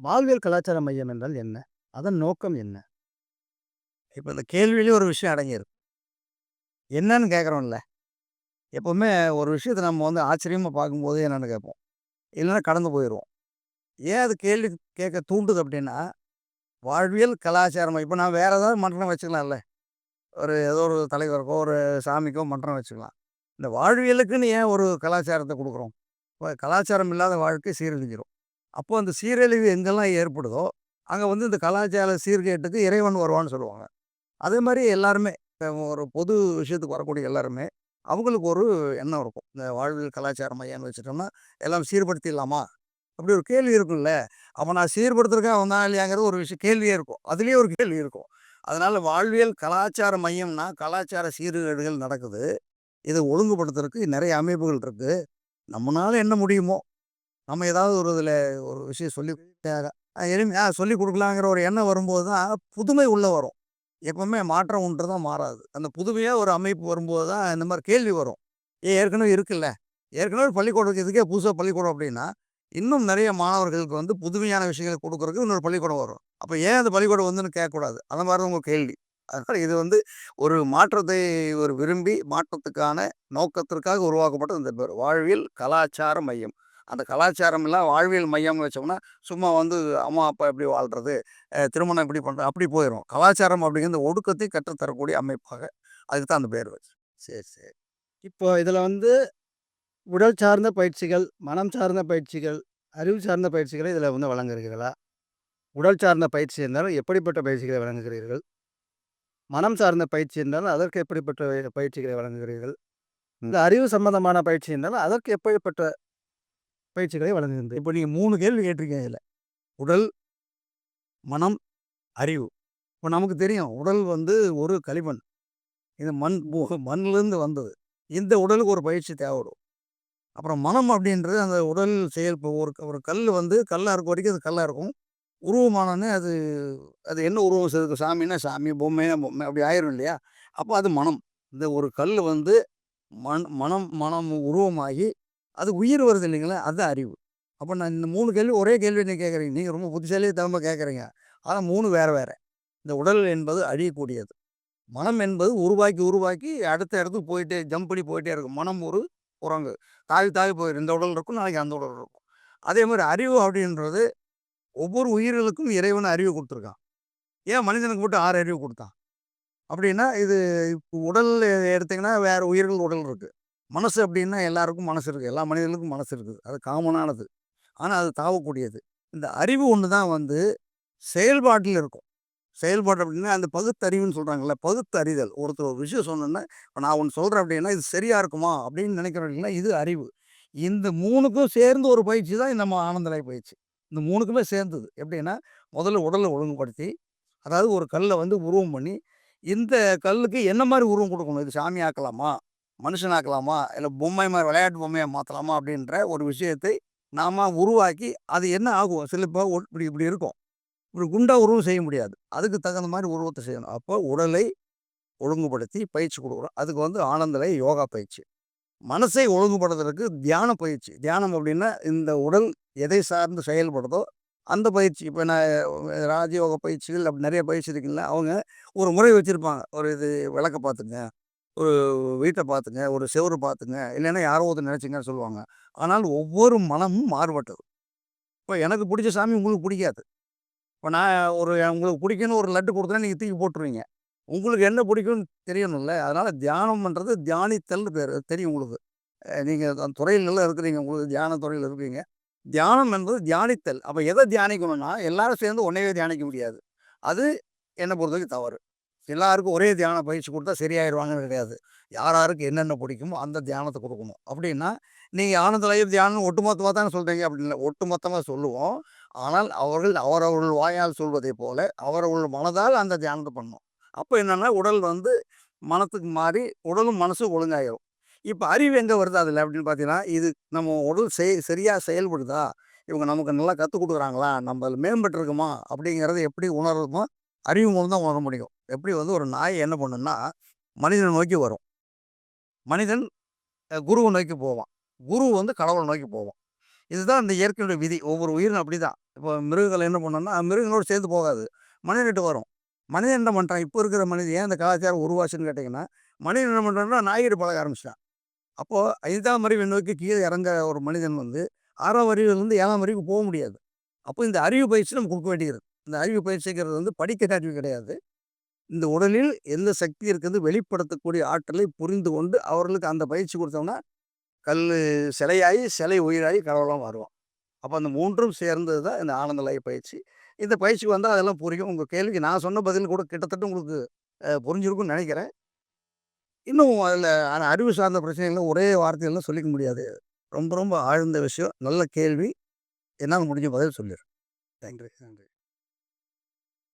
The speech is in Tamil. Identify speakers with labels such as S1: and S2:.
S1: வாழ்வியல் கலாச்சார மையம் என்றால் என்ன? அதன் நோக்கம் என்ன?
S2: இப்ப இந்த கேள்வியிலேயே ஒரு விஷயம் அடங்கியிருக்கு. என்னன்னு கேட்குறோம்ல. எப்பவுமே ஒரு விஷயத்த நம்ம ஆச்சரியமா பார்க்கும்போது என்னன்னு கேட்போம். இல்லன்னா கடந்து போயிருவோம். ஏன் அது கேள்வி கேட்க தூண்டுது அப்டின்னா, வாழ்வியல் கலாச்சாரம் இப்ப நான் வேற ஏதாவது மன்றம் வச்சுக்கலாம்ல. ஏதோ ஒரு தலைவருக்கோ, ஒரு சாமிக்கோ மன்றம் வச்சுக்கலாம். இந்த வாழ்வியலுக்குன்னு ஏன் ஒரு கலாச்சாரத்த குடுக்குறோம்? இப்ப கலாச்சாரம் இல்லாத வாழ்க்கை சீரழிஞ்சிரும். அப்போ அந்த சீரழிவு எங்கெல்லாம் ஏற்படுதோ, அங்க இந்த கலாச்சார சீர்கேட்டுக்கு இறைவன் வருவான்னு சொல்லுவாங்க. அதே மாரி எல்லாருமே, இப்ப ஒரு பொது விஷயத்துக்கு வரக்கூடிய எல்லாருமே, அவங்களுக்கு ஒரு எண்ணம் இருக்கும். இந்த வாழ்வியல் கலாச்சார மையம்னு வச்சுட்டோம்னா, எல்லாம் சீர்படுத்திடலாமா? அப்படி ஒரு கேள்வி இருக்கும்ல. அப்ப நான் சீர்படுத்துறதுக்காக வந்தேனா இல்லையாங்கிறது ஒரு விஷயம் கேள்வியே இருக்கும். அதிலேயே ஒரு கேள்வி இருக்கும். அதனால வாழ்வியல் கலாச்சார மையம்னா, கலாச்சார சீர்கேடுகள் நடக்குது. இத ஒழுங்குபடுத்துறதுக்கு நெறைய அமைப்புகள் இருக்கு. நம்மனால என்ன முடியுமோ, நம்ம ஏதாவது ஒரு இதில ஒரு விஷயம் சொல்லி எளிமையா சொல்லிக் குடுக்கலாங்கிற ஒரு எண்ணம் வரும்போது தான், புதுமை உள்ள வரும். எப்பவுமே மாற்றம் ஒன்று தான் மாறாது. அந்த புதுமையா ஒரு அமைப்பு வரும்போது தான் இந்த மாரி கேள்வி வரும். ஏற்கனவே இருக்குல்ல. ஏற்கனவே பள்ளிக்கூடம் இருக்கு. இதுக்கே புதுசா பள்ளிக்கூடம் அப்டின்னா, இன்னும் நெறைய மாணவர்களுக்கு புதுமையான விஷயங்கள குடுக்குறதுக்கு இன்னொரு பள்ளிக்கூடம் வரும். அப்ப ஏன் அந்த பள்ளிக்கூடம் வந்துன்னு கேட்கக்கூடாது. அந்த மாரி தான் உங்க கேள்வி. அதனால இது ஒரு மாற்றத்தை விரும்பி மாற்றத்துக்கான நோக்கத்திற்காக உருவாக்கப்பட்ட இந்த வாழ்வியல் கலாச்சார மையம். அந்த கலாச்சாரம் எல்லாம் வாழ்வியல் மையம்னு வச்சோம்னா, சும்மா அம்மா, அப்பா எப்படி வாழ்றது? திருமணம் எப்படி பண்றது? அப்படி போயிரும். கலாச்சாரம் அப்படிங்கிறது ஒடுக்கத்தை கற்றுத் தரக்கூடிய அமைப்பாக, அதுக்கு தான் அந்த பேர் வச்சு. சரி, சரி.
S1: இப்போ இதுல உடல் சார்ந்த பயிற்சிகள், மனம் சார்ந்த பயிற்சிகள், அறிவு சார்ந்த பயிற்சிகளை இதுல வழங்குகிறீர்களா? உடல் சார்ந்த பயிற்சி என்றால் எப்படிப்பட்ட பயிற்சிகளை வழங்குகிறீர்கள்? மனம் சார்ந்த பயிற்சி என்றால் அதற்கு எப்படிப்பட்ட பயிற்சிகளை வழங்குகிறீர்கள்?
S2: ம்.
S1: இந்த அறிவு சம்பந்தமான பயிற்சி என்றால் அதற்கு எப்படிப்பட்ட பயிற்சிகளை வழங்குகின்றீர்கள்?
S2: இப்ப நீங்க 3 கேள்வி கேட்டிருக்கீங்க இதுல. உடல், மனம், அறிவு. இப்ப நமக்கு தெரியும். உடல் ஒரு களிமண். இது மண்ணிலிருந்து வந்தது. இந்த உடலுக்கு ஒரு பயிற்சி தேவைப்படும். அப்புறம் மனம் அப்படின்றது அந்த உடல் செயல் இப்போ ஒரு ஒரு கல் கல்லா இருக்க வரைக்கும் அது கல்லா இருக்கும். உருவமானோனே அது அது என்ன உருவம் இருக்கு சாமின்னா சாமி, பொம்மைன்னா பொம்மை அப்படி ஆயிரும் இல்லையா? அப்போ அது மனம். இந்த ஒரு கல் மனம் மனம் உருவமாகி அது உயிர் வருது இல்லைங்களா? அதுதான் அறிவு. அப்ப நான் இந்த 3 கேள்வி ஒரே கேள்வி நீங்க கேட்குறீங்க. நீங்க ரொம்ப புத்திசாலியா தகுந்த கேட்குறீங்க. ஆனா 3 வேற வேற. இந்த உடல் என்பது அழியக்கூடியது. மனம் என்பது உருவாக்கி, உருவாக்கி அடுத்த இடத்துக்கு போயிட்டே ஜம்ப் பண்ணி போயிட்டே இருக்கும். மனம் ஒரு குரங்கு. தாவி, தாவி போயிரும். இந்த உடல் இருக்கும், நாளைக்கு அந்த உடல் இருக்கும். அதே மாரி அறிவு அப்படின்றது ஒவ்வொரு உயிர்களுக்கும் இறைவன் அறிவு குடுத்துருக்கான். ஏன் மனிதனுக்கு மட்டும் 6 அறிவு குடுத்தான்? அப்படின்னா, இது இப்ப உடல் எடுத்தீங்கன்னா, வேற உயிர்கள் உடல் இருக்கு. மனசு அப்படின்னா எல்லாருக்கும் மனசு இருக்கு. எல்லா மனிதர்களுக்கும் மனசு இருக்குது. அது காமனானது. ஆனா, அது தாவக்கூடியது. இந்த அறிவு ஒண்ணு தான் செயல்பாட்டில இருக்கும். செயல்பாடு அப்படின்னா, அந்த பகுத்தறிவுன்னு சொல்றாங்கல்ல, பகுத்தறிதல். ஒருத்தர் ஒரு விஷயம் சொன்னோன்னே, இப்ப நான் ஒண்ணு சொல்றேன் அப்படின்னா, இது சரியா இருக்குமா? அப்படின்னு நினைக்கிறோம் இல்லைங்களா? இது அறிவு. இந்த 3க்கும் சேர்ந்து ஒரு பயிற்சி தான் நம்ம ஆனந்தலை பயிற்சி. இந்த 3க்குமே சேர்ந்தது. எப்படின்னா, முதல்ல உடல ஒழுங்குபடுத்தி, அதாவது ஒரு கல்ல உருவம் பண்ணி, இந்த கல்லுக்கு என்ன மாரி உருவம் குடுக்கணும்? இது சாமி ஆக்கலாமா? மனுஷன் ஆக்கலாமா? இல்ல பொம்மை மாரி விளையாட்டு பொம்மையா மாத்தலாமா? அப்படின்ற ஒரு விஷயத்தை நாம உருவாக்கி, அது என்ன ஆகும்? சில இப்ப இப்படி இப்படி இருக்கும். ஒரு குண்டா உருவம் செய்ய முடியாது. அதுக்கு தகுந்த மாரி உருவத்த செய்யணும். அப்போ உடலை ஒழுங்குபடுத்தி பயிற்சி குடுக்குறோம். அதுக்கு ஆனந்தலை யோகா பயிற்சி. மனசை ஒழுங்குபடுத்துறதுக்கு தியான பயிற்சி. தியானம் அப்டின்னா, இந்த உடல் எதை சார்ந்து செயல்படுதோ, அந்த பயிற்சி. இப்ப நான் ராஜயோக பயிற்சிகள் அப்படி நெறைய பயிற்சி இருக்குல்ல, அவங்க ஒரு முறை வச்சிருப்பாங்க. இது விளக்க பாத்துங்க, ஒரு வீட்ட பாத்துங்க, ஒரு செவுரு பாத்துங்க, இல்லைன்னா யாரோ ஒருத்தர் நெனச்சுங்கன்னு சொல்லுவாங்க. ஆனால் ஒவ்வொரு மனமும் மாறுபட்டது. இப்ப எனக்கு புடிச்ச சாமி உங்களுக்கு புடிக்காது. இப்ப நான் உங்களுக்கு பிடிக்கும்னு ஒரு லட்டு குடுத்தேன்னா, நீங்க தூக்கி போட்டுருவீங்க. உங்களுக்கு என்ன பிடிக்கும்னு தெரியணும்ல. அதனால தியானம் பண்றது தியானித்தல்னு பேரு. அது தெரியும் உங்களுக்கு. நீங்க அந்த துறையிலலாம் இருக்கிறீங்க. உங்களுக்கு தியான துறையில இருக்கீங்க. தியானம் என்பது தியானித்தல். அப்ப எத தியானிக்கணும்னா, எல்லாரும் சேர்ந்து ஒன்னவே தியானிக்க முடியாது. அது என்ன பொறுத்தவரைக்கும் தவறு. எல்லாருக்கும் ஒரே தியான பயிற்சி குடுத்தா சரியாயிருவாங்கன்னு கிடையாது. யார் யாருக்கு என்னென்ன பிடிக்குமோ அந்த தியானத்த குடுக்கணும். அப்படின்னா, நீங்க ஆனந்த லயம் தியானம் ஒட்டுமொத்தமா தானே சொல்றீங்க அப்படின்னு இல்ல. ஒட்டுமொத்தமா சொல்லுவோம். ஆனால் அவர்கள் அவரவர்கள் வாயால் சொல்வதைப் போல, அவரவர்கள் மனதால் அந்த தியானத்த பண்ணணும். அப்ப என்னன்னா, உடல் மனத்துக்கு மாறி, உடலும் மனசும் ஒழுங்காயிரும். இப்ப அறிவு எங்க வருது அதுல அப்படின்னு பார்த்தீங்கன்னா, இது நம்ம உடல் சரியா செயல்படுதா? இவங்க நமக்கு நல்லா கத்துக் குடுக்குறாங்களா? நம்ம அதுல மேம்பட்டுருக்கோமா? அப்படிங்கிறத எப்படி உணர்றோமோ, அறிவு மூலம் தான் உணர முடியும். எப்படி ஒரு நாய் என்ன பண்ணும்னா, மனிதன நோக்கி வரும். மனிதன் குருவ நோக்கி போவான். குரு கடவுள நோக்கி போவான். இதுதான் இந்த இயற்கையோட விதி. ஒவ்வொரு உயிரும் அப்படிதான். இப்போ மிருகங்கள் என்ன பண்ணோம்னா, மிருகங்களோடு சேர்ந்து போகாது. மனிதன்கிட்ட வரும். மனிதன் என்ன பண்ணுறான், இப்போ இருக்கிற மனிதன் ஏன் இந்த கலாச்சாரம் உருவாச்சுன்னு கேட்டிங்கன்னா, மனிதன் என்ன பண்ணுறான்னா நாய்கிட்ட பழக ஆரம்பிச்சிட்டான். அப்போது 5ஆம் அறிவை நோக்கி கீழே இறங்க ஒரு மனிதன் வந்து 6ஆம் அறிவிலிருந்து 7ஆம் அறிவுக்கு போக முடியாது. அப்போ இந்த அறிவு பயிற்சி நம்ம கொடுக்க வேண்டியது. இந்த அறிவு பயிற்சிங்கிறது வந்து படிக்கிற அறிவு கிடையாது. இந்த உடலில் எந்த சக்தி இருக்குது வெளிப்படுத்தக்கூடிய ஆற்றலை புரிந்து கொண்டு அவர்களுக்கு அந்த பயிற்சி கொடுத்தோம்னா, கல்லு சிலையாகி, சிலை உயிராகி கடவுளா மாறுவான். அப்போ அந்த 3ம் சேர்ந்தது தான் இந்த ஆனந்த லய பயிற்சி. இந்த பயிற்சிக்கு வந்தா அதெல்லாம் புரியும். உங்க கேள்விக்கு நான் சொன்ன பதில் கூட கிட்டத்தட்ட உங்களுக்கு புரிஞ்சிருக்கும்னு நெனைக்கிறேன். இன்னும் அதில அறிவு சார்ந்த பிரச்சனைகள ஒரே வார்த்தையில சொல்லிக்க முடியாது. ரொம்ப ரொம்ப ஆழ்ந்த விஷயம். நல்ல கேள்வி. என்னால முடிஞ்ச பதில் சொல்லிடுறேன். நன்றி, நன்றி.